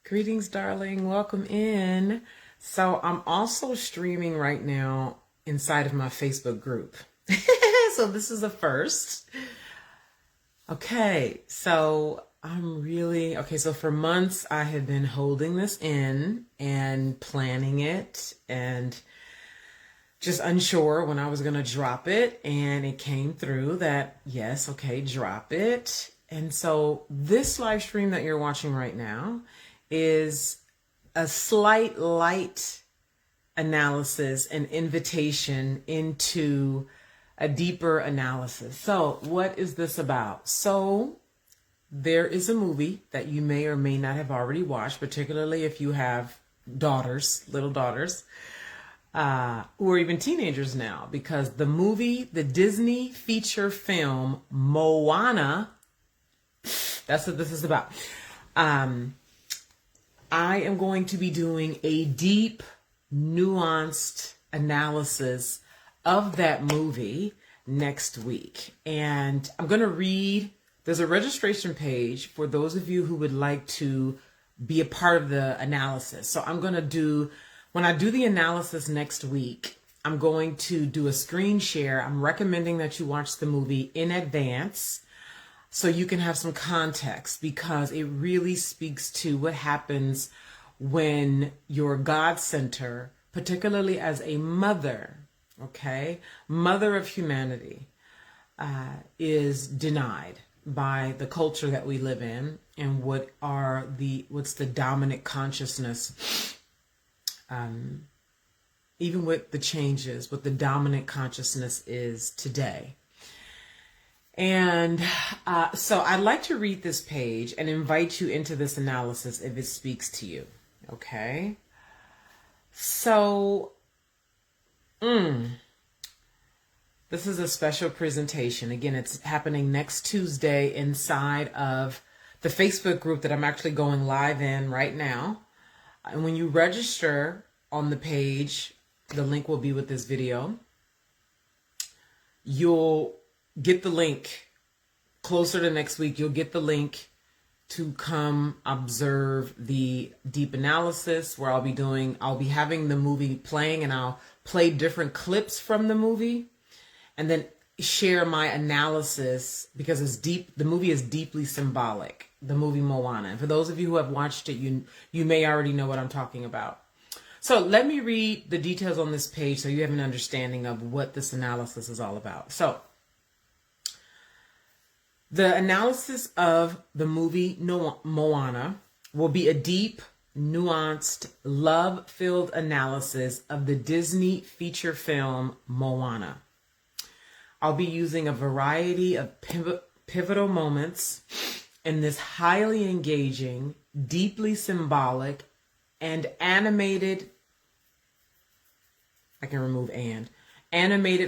Greetings, darling. Welcome in. So I'm also streaming right now inside of my Facebook group. So this is a first. So for months I have been holding this in and planning it and just unsure when I was going to drop it. And it came through that, yes, okay, drop it. And so this live stream that you're watching right now is a slight light analysis and invitation into a deeper analysis. So what is this about? So there is a movie that you may or may not have already watched, particularly if you have daughters, little daughters, who are even teenagers now, because the Disney feature film Moana, that's what this is about. I am going to be doing a deep, nuanced analysis of that movie next week. And I'm going to read, there's a registration page for those of you who would like to be a part of the analysis. So when I do the analysis next week, I'm going to do a screen share. I'm recommending that you watch the movie in advance so you can have some context, because it really speaks to what happens when your God center, particularly as a mother, okay, mother of humanity, is denied by the culture that we live in, and what's the dominant consciousness, even with the changes, what the dominant consciousness is today. And so I'd like to read this page and invite you into this analysis if it speaks to you. Okay? So, this is a special presentation. Again, it's happening next Tuesday inside of the Facebook group that I'm actually going live in right now. And when you register on the page, the link will be with this video. You'll get the link closer to next week. You'll get the link to come observe the deep analysis where I'll be having the movie playing, and I'll play different clips from the movie and then share my analysis, because it's deep. The movie is deeply symbolic, the movie Moana. And for those of you who have watched it, you may already know what I'm talking about. So let me read the details on this page so you have an understanding of what this analysis is all about. So the analysis of the movie Moana will be a deep, nuanced, love-filled analysis of the Disney feature film Moana. I'll be using a variety of pivotal moments in this highly engaging, deeply symbolic, and animated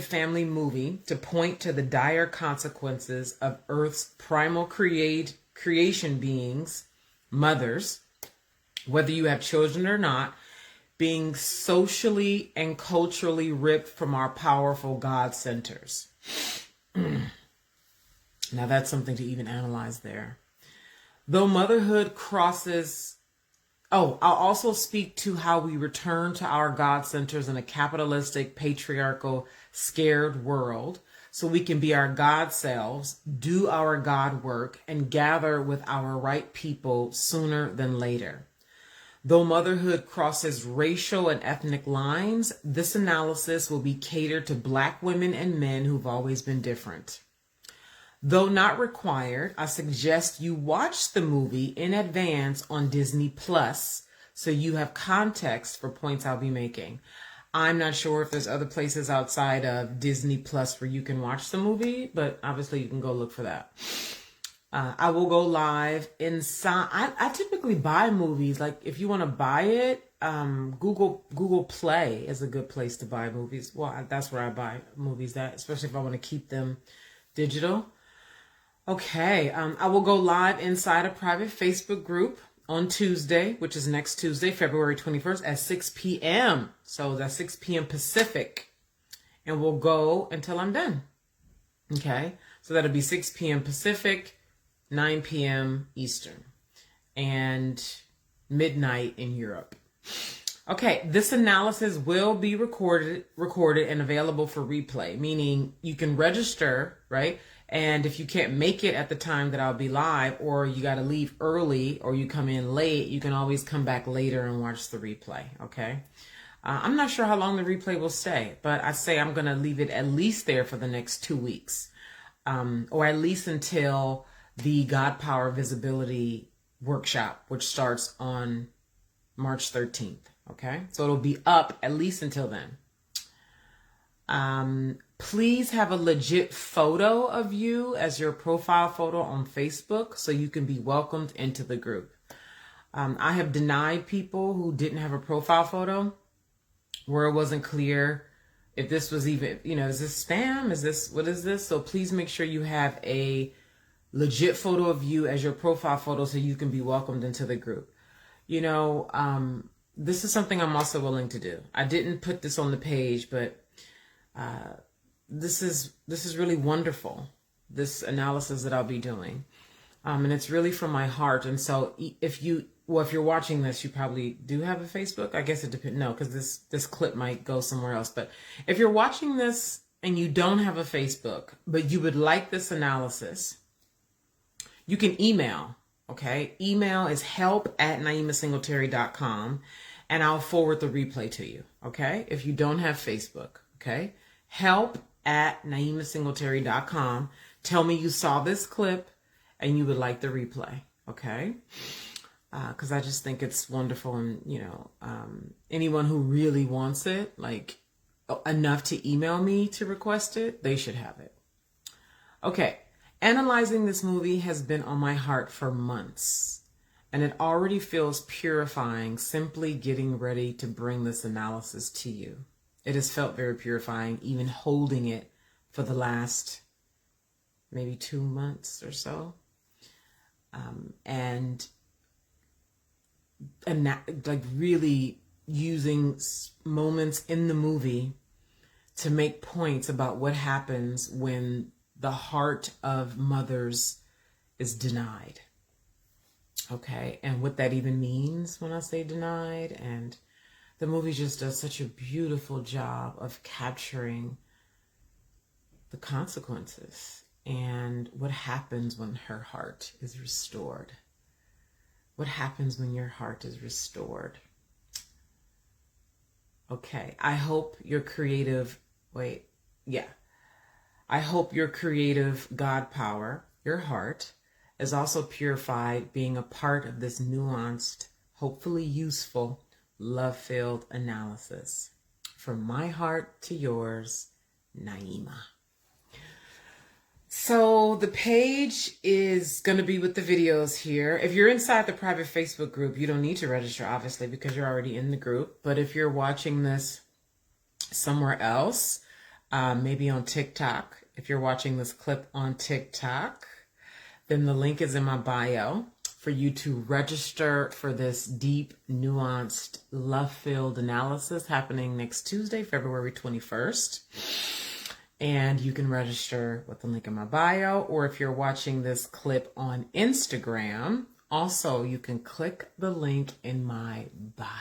family movie to point to the dire consequences of Earth's primal creation beings, mothers, whether you have children or not, being socially and culturally ripped from our powerful God centers. Now that's something to even analyze there. Though motherhood crosses... I'll also speak to how we return to our God centers in a capitalistic, patriarchal, scared world, so we can be our God selves, do our God work, and gather with our right people sooner than later. Though motherhood crosses racial and ethnic lines, this analysis will be catered to Black women and men who've always been different. Though not required, I suggest you watch the movie in advance on Disney Plus so you have context for points I'll be making. I'm not sure if there's other places outside of Disney Plus where you can watch the movie, but obviously you can go look for that. I will go live inside. I typically buy movies. Like if you want to buy it, Google Play is a good place to buy movies. Well, that's where I buy movies, especially if I want to keep them digital. Okay, I will go live inside a private Facebook group on Tuesday, which is next Tuesday, February 21st at 6 p.m. So that's 6 p.m. Pacific. And we'll go until I'm done. Okay, so that'll be 6 p.m. Pacific, 9 p.m. Eastern. And midnight in Europe. Okay, this analysis will be recorded and available for replay, meaning you can register, right? And if you can't make it at the time that I'll be live, or you got to leave early, or you come in late, you can always come back later and watch the replay, okay? I'm not sure how long the replay will stay, but I say I'm going to leave it at least there for the next 2 weeks, or at least until the God Power Visibility Workshop, which starts on March 13th. Okay, so it'll be up at least until then. Please have a legit photo of you as your profile photo on Facebook so you can be welcomed into the group. I have denied people who didn't have a profile photo where it wasn't clear if this was even, is this spam? What is this? So please make sure you have a legit photo of you as your profile photo so you can be welcomed into the group. This is something I'm also willing to do. I didn't put this on the page, but this is really wonderful, this analysis that I'll be doing. And it's really from my heart. And so if you're watching this, you probably do have a Facebook. I guess it depends. No, because this clip might go somewhere else. But if you're watching this and you don't have a Facebook, but you would like this analysis, you can email. Okay, email is help@naimasingletary.com, and I'll forward the replay to you. Okay, if you don't have Facebook, okay, help@naimasingletary.com. Tell me you saw this clip and you would like the replay. Okay, because I just think it's wonderful, and anyone who really wants it, like enough to email me to request it, they should have it. Okay. Analyzing this movie has been on my heart for months, and it already feels purifying simply getting ready to bring this analysis to you. It has felt very purifying, even holding it for the last maybe 2 months or so. And like really using moments in the movie to make points about what happens when the heart of mothers is denied. Okay, and what that even means when I say denied. And the movie just does such a beautiful job of capturing the consequences and what happens when her heart is restored. What happens when your heart is restored? Okay, I hope your creative, I hope your creative God power, your heart, is also purified being a part of this nuanced, hopefully useful, love-filled analysis. From my heart to yours, Naima. So the page is going to be with the videos here. If you're inside the private Facebook group, you don't need to register, obviously, because you're already in the group. But if you're watching this somewhere else, maybe on TikTok, if you're watching this clip on TikTok, then the link is in my bio for you to register for this deep, nuanced, love-filled analysis happening next Tuesday, February 21st. And you can register with the link in my bio, or if you're watching this clip on Instagram, also you can click the link in my bio.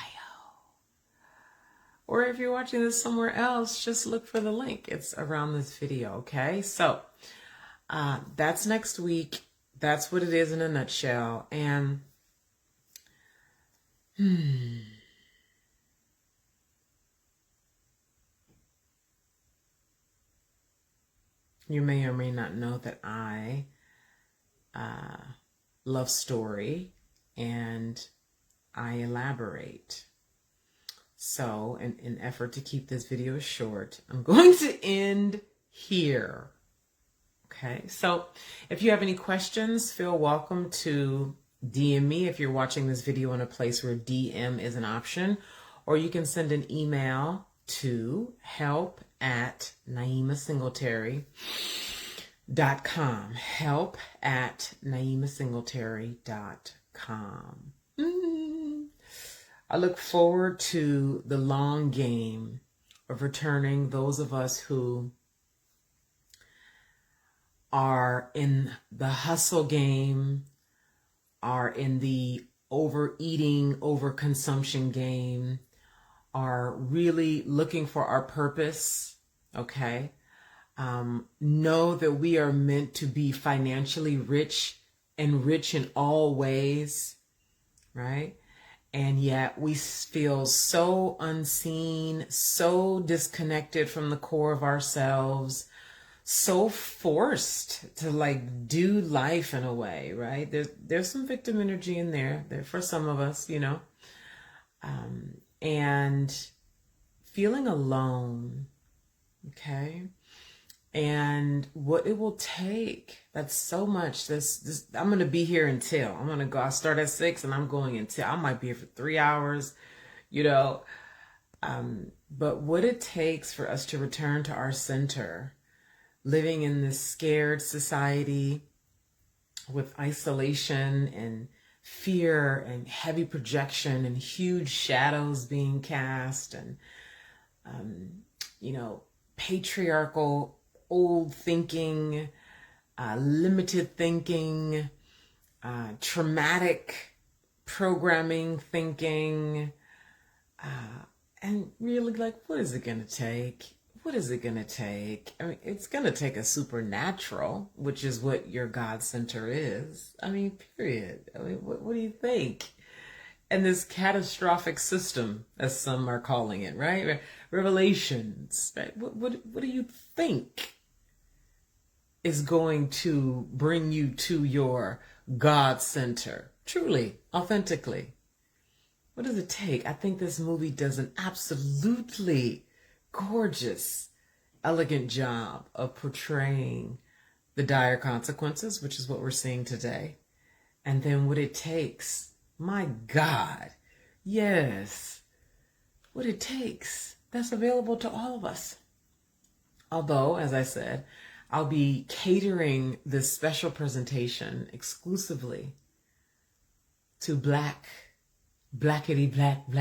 Or if you're watching this somewhere else, just look for the link. It's around this video, okay? So that's next week. That's what it is in a nutshell. And you may or may not know that I love story and I elaborate. So in an effort to keep this video short, I'm going to end here. Okay, so if you have any questions, feel welcome to DM me if you're watching this video in a place where DM is an option, or you can send an email to help@naimasingletary.com. help@naimasingletary.com. I look forward to the long game of returning those of us who are in the hustle game, are in the overeating, overconsumption game, are really looking for our purpose, okay? Know that we are meant to be financially rich and rich in all ways, right? And yet we feel so unseen, so disconnected from the core of ourselves, so forced to like do life in a way, right? There's some victim energy in there for some of us, you know, and feeling alone, okay? And what it will take, that's so much. This I'm going to be here until, I'll start at 6 and I'm going until, I might be here for 3 hours, you know. But what it takes for us to return to our center, living in this scared society with isolation and fear and heavy projection and huge shadows being cast and, you know, patriarchal old thinking, limited thinking, traumatic programming thinking, and really like, what is it going to take? What is it going to take? I mean, it's going to take a supernatural, which is what your God center is. I mean, period. I mean, what do you think? And this catastrophic system, as some are calling it, right? Revelations, right? What do you think is going to bring you to your God center? Truly, authentically. What does it take? I think this movie does an absolutely gorgeous, elegant job of portraying the dire consequences, which is what we're seeing today. And then what it takes. My God, yes, what it takes. That's available to all of us. Although, as I said, I'll be catering this special presentation exclusively to blackity black,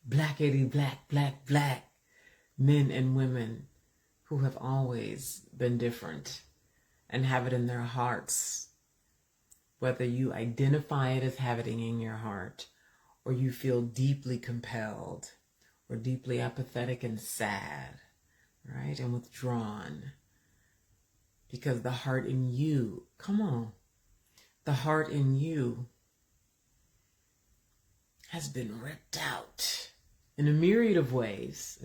blackity black men and women who have always been different and have it in their hearts. Whether you identify it as having it in your heart, or you feel deeply compelled, or deeply apathetic and sad, right? And withdrawn. Because the heart in you, come on, the heart in you has been ripped out in a myriad of ways,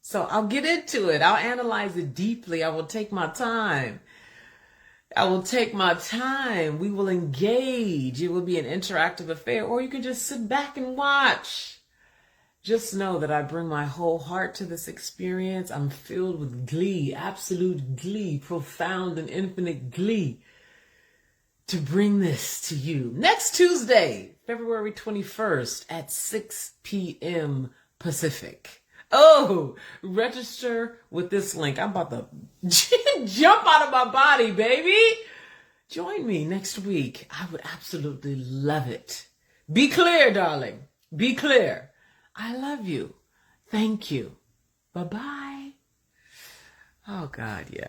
So I'll get into it. I'll analyze it deeply. I will take my time. We will engage. It will be an interactive affair, or you can just sit back and watch. Just know that I bring my whole heart to this experience. I'm filled with glee, absolute glee, profound and infinite glee to bring this to you. Next Tuesday, February 21st at 6 p.m. Pacific. Oh, register with this link. I'm about to jump out of my body, baby. Join me next week. I would absolutely love it. Be clear, darling. Be clear. I love you. Thank you. Bye-bye. Oh, God, yeah.